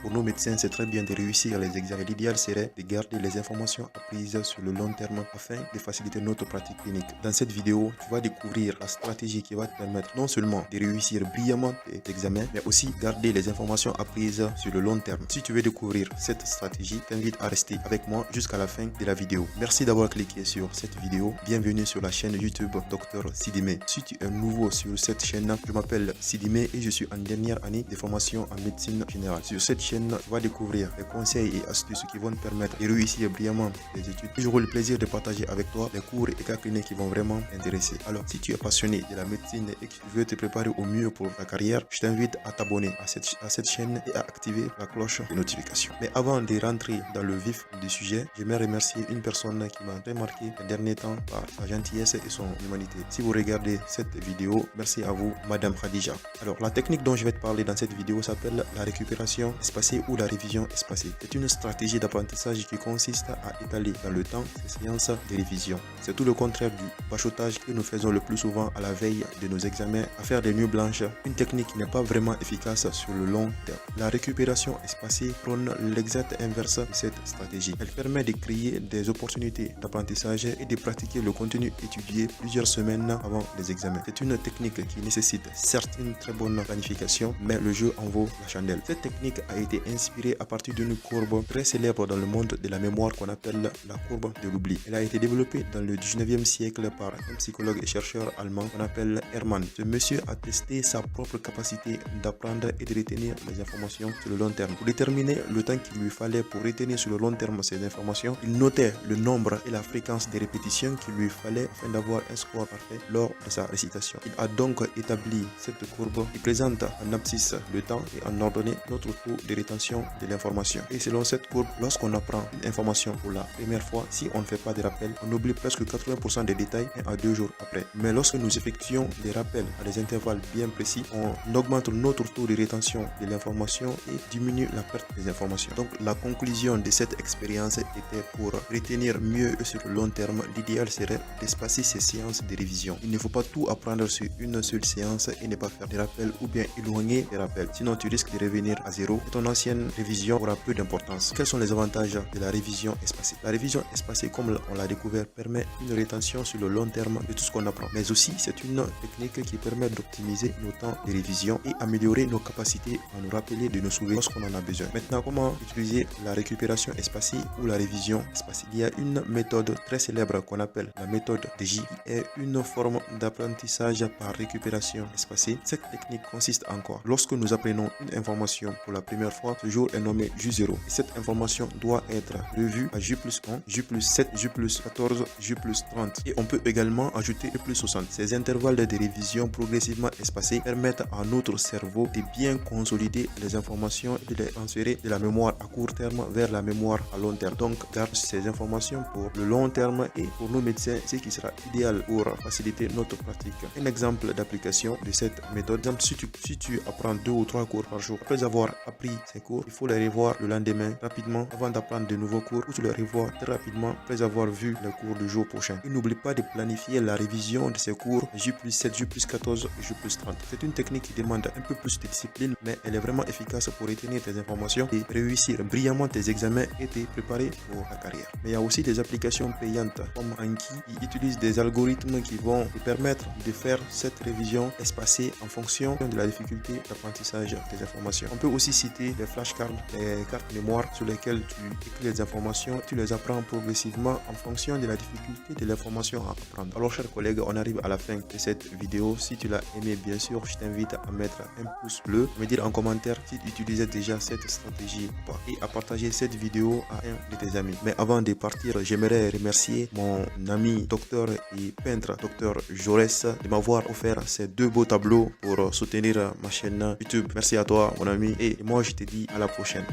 pour nos médecins, c'est très bien de réussir les examens. L'idéal serait de garder les informations apprises sur le long terme afin de faciliter notre pratique clinique. Dans cette vidéo, tu vas découvrir la stratégie qui va te permettre non seulement de réussir brillamment tes examens, mais aussi garder les informations apprises sur le long terme. Si tu veux découvrir cette stratégie, je t'invite à rester avec moi jusqu'à la fin de la vidéo. Merci d'avoir cliqué sur cette vidéo. Bienvenue sur la chaîne YouTube Dr Sidimé. Si tu es nouveau sur cette chaîne, je m'appelle Sidimé et je suis en dernière année de formation en médecine générale. Sur cette chaîne, tu vas découvrir des conseils et astuces qui vont te permettre de réussir brillamment tes études. J'aurai le plaisir de partager avec toi les cours et cas cliniques qui vont vraiment t'intéresser. Alors, si tu es passionné de la médecine et que tu veux te préparer au mieux pour ta carrière, je t'invite à t'abonner à cette chaîne et à activer la cloche de notification. Mais avant de rentrer dans le vif du sujet, j'aimerais remercier une personne qui m'a très marqué ces derniers temps par sa gentillesse et son humanité. Si vous regardez cette vidéo, merci à vous, Madame Khadija. Alors, la technique dont je vais te parler dans cette vidéo s'appelle la récupération espacée ou la révision espacée. C'est une stratégie d'apprentissage qui consiste à étaler dans le temps ces séances de révision. C'est tout le contraire du bachotage que nous faisons le plus souvent à la veille de nos examens, à faire des nuits blanches. Une technique qui n'est pas vraiment efficace sur le long terme. La récupération espacée prône l'exact inverse de cette stratégie. Elle permet de créer des opportunités d'apprentissage et de pratiquer le contenu étudié plusieurs semaines avant les examens. C'est une technique qui nécessite certes une très bonne planification, mais le jeu en vaut la chandelle. Cette technique a été inspirée à partir d'une courbe très célèbre dans le monde de la mémoire qu'on appelle la courbe de l'oubli. Elle a été développée dans le 19e siècle par un psychologue et chercheur allemand qu'on appelle Hermann. Ce monsieur a testé sa propre capacité d'apprendre et de retenir les informations sur le long terme. Pour déterminer le temps qu'il lui fallait pour retenir sur le long terme ces informations, il notait le nombre et la fréquence des répétitions qu'il lui fallait afin d'avoir un score parfait lors de sa récitation. Il a donc établi cette courbe qui présente en abscisse le temps et en ordonnée notre taux de rétention de l'information. Et selon cette courbe, lorsqu'on apprend une information pour la première fois, si on ne fait pas de rappel, on oublie presque 80% des détails 1 à 2 jours après. Mais lorsque nous effectuons des rappels à des intervalles bien précis, on augmente notre taux de rétention de l'information et diminue la perte des informations. Donc la conclusion de cette expérience était pour retenir mieux sur le long terme, l'idéal serait d'espacer ces séances de révision. Il ne faut pas tout apprendre sur une seule séance et ne pas faire de rappels ou bien éloigner des rappels. Sinon tu risques de revenir à zéro et ton ancienne révision aura peu d'importance. Quels sont les avantages de la révision espacée? La révision espacée, comme on l'a découvert, permet une rétention sur le long terme de tout ce qu'on apprend. Mais aussi, c'est une technique qui permet d'optimiser nos temps de révision et améliorer nos capacités à nous rappeler de nos souvenirs lorsqu'on en a besoin. Maintenant, comment utiliser la récupération espacée ou la révision espacée? Il y a une méthode très célèbre qu'on appelle la méthode de J, qui est une forme d'apprentissage par récupération espacée. Cette technique consiste en quoi? Lorsque nous apprenons une information pour la première fois, ce jour est nommé J0. Et cette information doit être revue à J plus 1, J plus 7, J plus 14, J plus 30. Et on peut également ajouter J plus 60. Ces intervalles de révision progressivement espacés permettent à notre cerveau de bien consolider les informations et de les transférer de la mémoire à court terme vers la mémoire à long terme. Donc, garde ces informations pour le long terme et pour nos médecins, ce qui sera idéal pour faciliter notre pratique. Un exemple d'application de cette méthode, si tu apprends 2 ou 3 cours par jour, après avoir appris ces cours, il faut les revoir le lendemain rapidement avant d'apprendre de nouveaux cours, ou tu les revois très rapidement après avoir vu les cours du jour prochain. Et n'oublie pas de planifier la révision de ces cours J plus 7, J plus 14 et J plus 30. C'est une technique qui demande un peu plus de discipline, mais elle est vraiment efficace pour retenir tes informations et réussir brillamment tes examens et te préparer pour ta carrière. Mais il y a aussi des applications payantes comme Anki qui utilisent des algorithmes qui vont te permettre de faire cette révision espacée en fonction de la difficulté d'apprentissage des informations. On peut aussi citer des flashcards, des cartes mémoire sur lesquelles tu écris les informations, tu les apprends progressivement en fonction de la difficulté de l'information à apprendre. Alors chers collègues, on arrive à la fin de cette vidéo. Si tu l'as aimé, bien sûr, je t'invite à mettre un pouce bleu, me dire en commentaire si tu utilisais déjà cette stratégie ou pas, et à partager cette vidéo à un de tes amis. Mais avant de partir, j'aimerais remercier mon ami docteur et peintre, docteur Jaurès, de m'avoir offert ces 2 beaux tableaux pour soutenir ma chaîne YouTube. Merci à toi, mon ami, et moi je te dis à la prochaine.